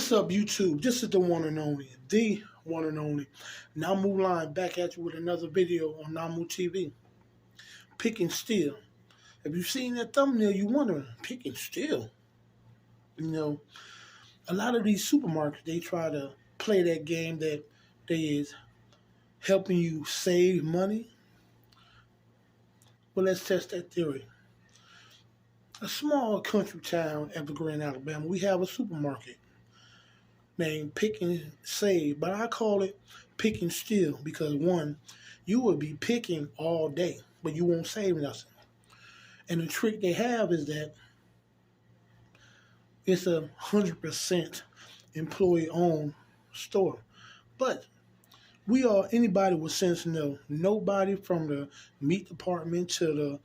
What's up, YouTube? This is the one and only, Namu Line, back at you with another video on Namu TV. Picking still. If you've seen that thumbnail, you wondering, picking still. You know, a lot of these supermarkets, they try to play that game that they is helping you save money. Well, let's test that theory. A small country town, Evergreen, Alabama, we have a supermarket named Pick and Save, but I call it Pick and Steal because one, you will be picking all day, but you won't save nothing. And the trick they have is that it's 100% employee-owned store. But anybody with sense know, nobody from the meat department to the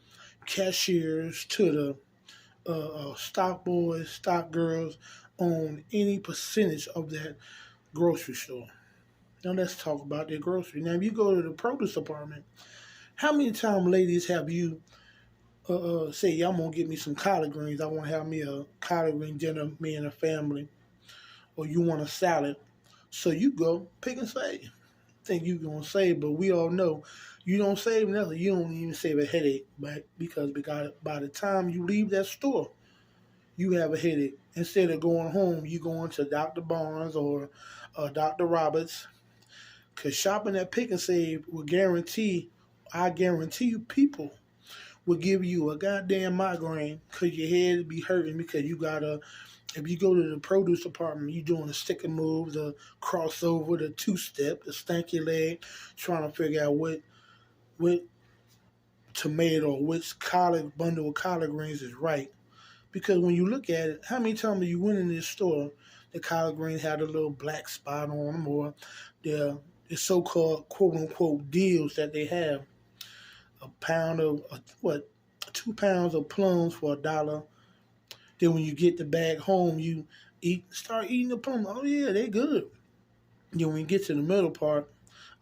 cashiers to the stock boys, stock girls own any percentage of that grocery store. Now let's talk about their grocery. Now if you go to the produce department, how many times, ladies, have you say, yeah, I'm gonna get me some collard greens. I want to have me a collard green dinner, me and a family, or you want a salad. So you go pick and save. Think you gonna save, but we all know you don't save nothing. You don't even save a headache, but because by the time you leave that store, you have a headache. Instead of going home, you going to Dr. Barnes or Dr. Roberts. Because shopping at Pick and Save will I guarantee you, people will give you a goddamn migraine because your head will be hurting because if you go to the produce department, you're doing the sticker move, the crossover, the two-step, the stanky leg, trying to figure out what tomato or which bundle of collard greens is right. Because when you look at it, how many times you went in this store, the collard greens had a little black spot on them, or the so-called quote-unquote deals that they have. A pound of, 2 pounds of plums for $1. Then when you get the bag home, you start eating the plum. Oh yeah, they good. Then when you get to the middle part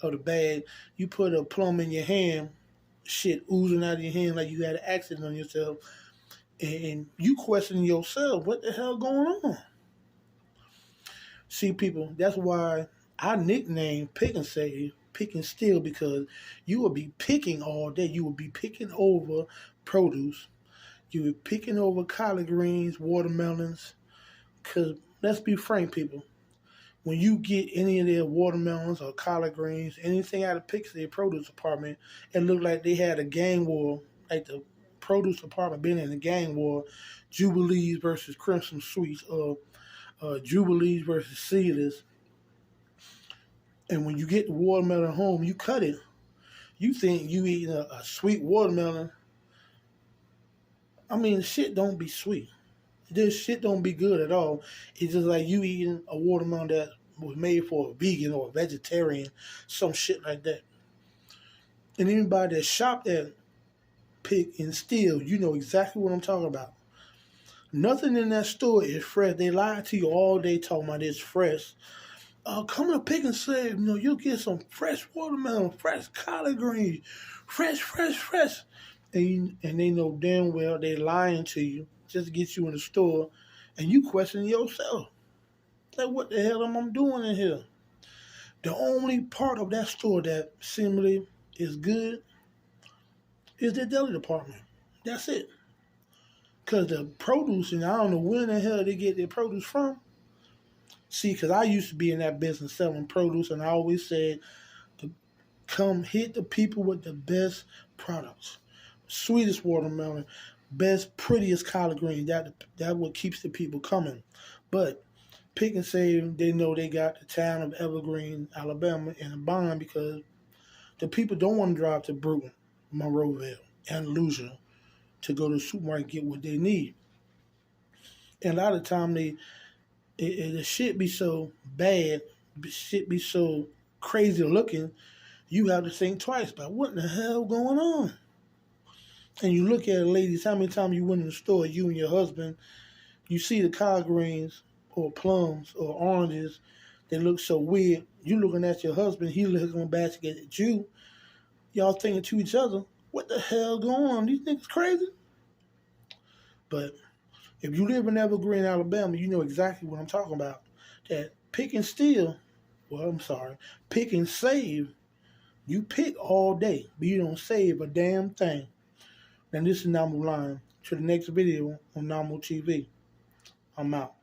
of the bag, you put a plum in your hand, shit oozing out of your hand like you had an accident on yourself. And you questioning yourself, what the hell going on? See, people, that's why I nicknamed Pick and Save, Pick and Steal, because you will be picking all day. You will be picking over produce. You will be picking over collard greens, watermelons. Because let's be frank, people, when you get any of their watermelons or collard greens, anything out of Pick and Save produce department, it looked like they had a gang war, like the produce department been in a gang war, Jubilees versus Crimson Sweets, or Jubilees versus Cedars. And when you get the watermelon home, you cut it. You think you eating a sweet watermelon. I mean, shit don't be sweet. This shit don't be good at all. It's just like you eating a watermelon that was made for a vegan or a vegetarian, some shit like that. And anybody that shopped at Pick and Steal, you know exactly what I'm talking about. Nothing in that store is fresh. They lie to you all day talking about it's fresh. Come to Pick and Save. You'll get some fresh watermelon, fresh collard greens, fresh. And they know damn well they lying to you just to get you in the store, and you question yourself. Like, what the hell am I doing in here? The only part of that store that seemingly is good is the deli department. That's it. Because the produce, and I don't know where in the hell they get their produce from. See, because I used to be in that business selling produce, and I always said, to come hit the people with the best products. Sweetest watermelon, best, prettiest collard green. That what keeps the people coming. But Pick and Save, they know they got the town of Evergreen, Alabama in a bind because the people don't want to drive to Brooklyn, Monroeville, Andalusia to go to the supermarket and get what they need. And a lot of time the shit be so bad, shit be so crazy looking, you have to think twice about what the hell going on. And you look at it, ladies, how many times you went in the store, you and your husband, you see the collard greens or plums or oranges, they look so weird. You looking at your husband, he looking back at you. Y'all thinking to each other, what the hell going on? These niggas crazy? But if you live in Evergreen, Alabama, you know exactly what I'm talking about. that pick and steal, pick and save. You pick all day, but you don't save a damn thing. And this is Namu Line. To the next video on Namu TV. I'm out.